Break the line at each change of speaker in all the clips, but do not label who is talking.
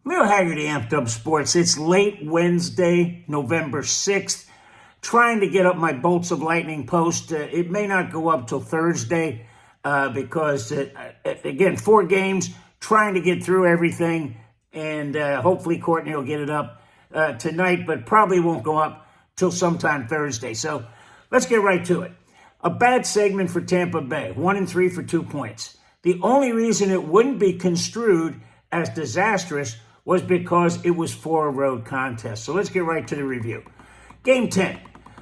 Leo Haggerty, Amped Up Sports. It's late Wednesday, November 6th. Trying to get up my Bolts of Lightning post. It may not go up till Thursday because, again, 4 games, trying to get through everything. And hopefully Courtney will get it up tonight, but probably won't go up till sometime Thursday. So let's get right to it. A bad segment for Tampa Bay, 1-3 for 2 points. The only reason it wouldn't be construed as disastrous was because it was 4 road contests. So let's get right to the review. Game 10,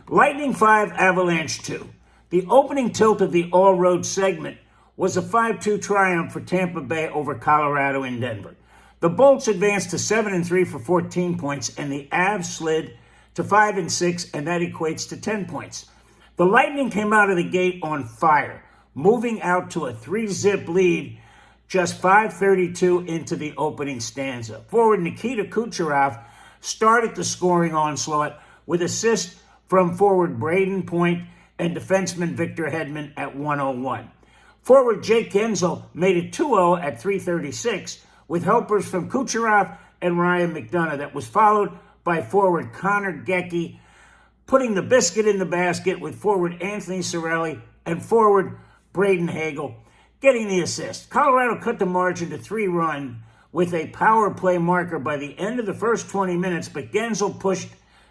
Lightning 5, Avalanche 2. The opening tilt of the all-road segment was a 5-2 triumph for Tampa Bay over Colorado and Denver. The Bolts advanced to 7-3 for 14 points, and the Avs slid to 5-6, and that equates to 10 points. The Lightning came out of the gate on fire, moving out to a 3-zip lead just 5:32 into the opening stanza. Forward Nikita Kucherov started the scoring onslaught with assists from forward Braden Point and defenseman Victor Hedman at 1:01. Forward Jake Guentzel made it 2-0 at 3:36 with helpers from Kucherov and Ryan McDonagh. That was followed by forward Connor Gecky putting the biscuit in the basket with forward Anthony Cirelli and forward Braden Hagel getting the assist. Colorado cut the margin to 3-run with a power play marker by the end of the first 20 minutes, but Guentzel pushed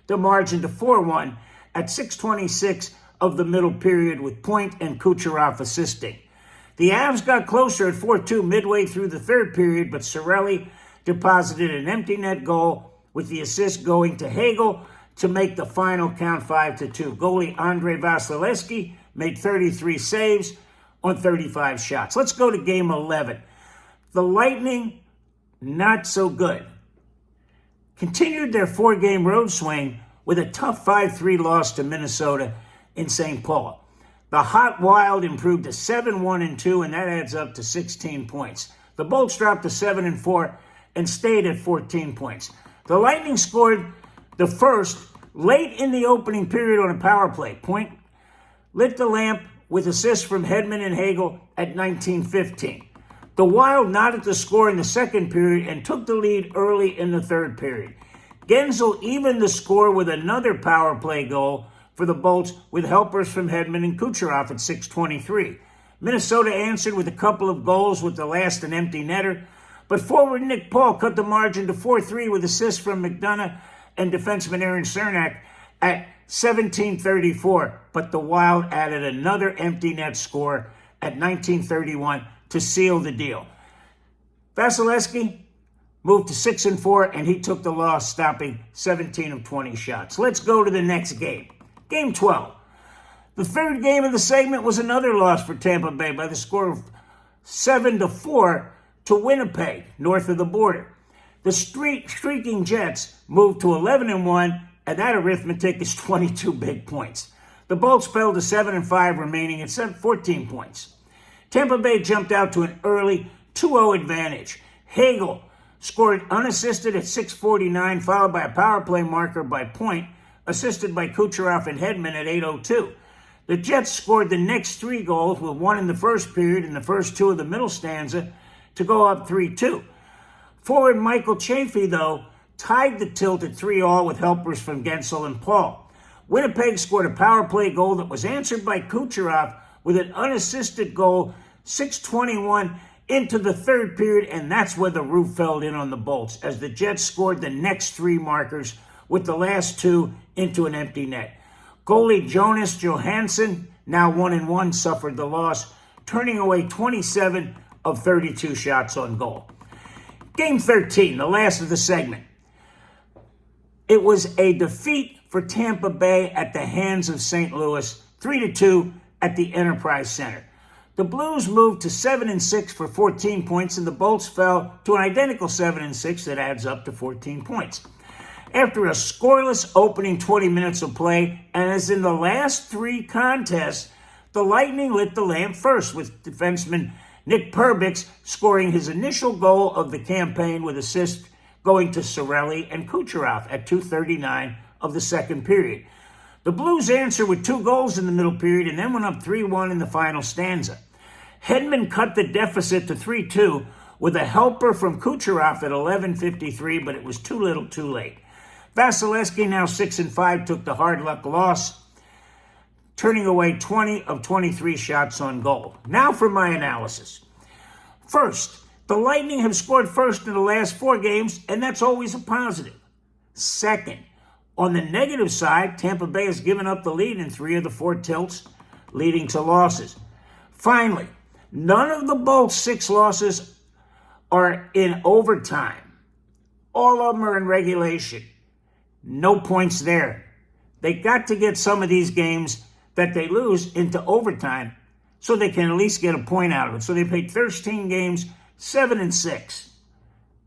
the margin to 4-1 at 6:26 of the middle period with Point and Kucherov assisting. The Avs got closer at 4-2 midway through the third period, but Cirelli deposited an empty net goal with the assist going to Hagel to make the final count 5-2. Goalie Andrei Vasilevskiy made 33 saves on 35 shots. Let's go to game 11. The Lightning, not so good. Continued their 4-game road swing with a tough 5-3 loss to Minnesota in St. Paul. The Hot Wild improved to 7-1-2, and that adds up to 16 points. The Bolts dropped to 7-4 and stayed at 14 points. The Lightning scored the first late in the opening period on a power play. Point lit the lamp with assists from Hedman and Hagel at 19:15. The Wild knotted the score in the second period and took the lead early in the third period. Guentzel evened the score with another power play goal for the Bolts with helpers from Hedman and Kucherov at 6:23. Minnesota answered with a couple of goals with the last an empty netter, but forward Nick Paul cut the margin to 4-3 with assists from McDonagh and defenseman Aaron Cernak at 17:34, but the Wild added another empty net score at 19:31 to seal the deal. Vasilevskiy moved to 6-4, and he took the loss, stopping 17 of 20 shots. Let's go to the next game. Game 12. The third game of the segment was another loss for Tampa Bay by the score of 7-4 to Winnipeg, north of the border. The streaking Jets moved to 11-1, and that arithmetic is 22 big points. The Bolts fell to 7-5, remaining at 14 points. Tampa Bay jumped out to an early 2-0 advantage. Hagel scored unassisted at 6:49, followed by a power play marker by Point, assisted by Kucherov and Hedman at 8:02. The Jets scored the next 3 goals, with one in the first period and the first 2 of the middle stanza, to go up 3-2. Forward Michael Chaffee, though, tied the tilt at 3-3 with helpers from Guentzel and Paul. Winnipeg scored a power play goal that was answered by Kucherov with an unassisted goal, 6:21 into the third period, and that's where the roof fell in on the Bolts, as the Jets scored the next 3 markers with the last 2 into an empty net. Goalie Jonas Johansson, now 1-1, suffered the loss, turning away 27 of 32 shots on goal. Game 13, the last of the segment. It was a defeat for Tampa Bay at the hands of St. Louis, 3-2 at the Enterprise Center. The Blues moved to 7-6 for 14 points, and the Bolts fell to an identical 7-6 that adds up to 14 points. After a scoreless opening 20 minutes of play, and as in the last 3 contests, the Lightning lit the lamp first, with defenseman Nick Perbix scoring his initial goal of the campaign with assist going to Cirelli and Kucherov at 2:39 of the second period. The Blues answered with 2 goals in the middle period and then went up 3-1 in the final stanza. Hedman cut the deficit to 3-2 with a helper from Kucherov at 11:53, but it was too little too late. Vasilevsky, now 6-5, took the hard luck loss, turning away 20 of 23 shots on goal. Now for my analysis. First, the Lightning have scored first in the last 4 games, and that's always a positive. Second, on the negative side, Tampa Bay has given up the lead in 3 of the 4 tilts, leading to losses. Finally, none of the Bolts' 6 losses are in overtime. All of them are in regulation. No points there. They got to get some of these games that they lose into overtime so they can at least get a point out of it. So they played 13 games, 7-6.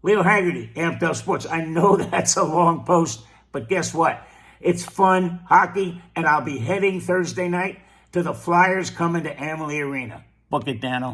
Leo Haggerty, Amped Up Sports. I know that's a long post, but guess what? It's fun hockey, and I'll be heading Thursday night to the Flyers coming to Amalie Arena. Book it, Dano.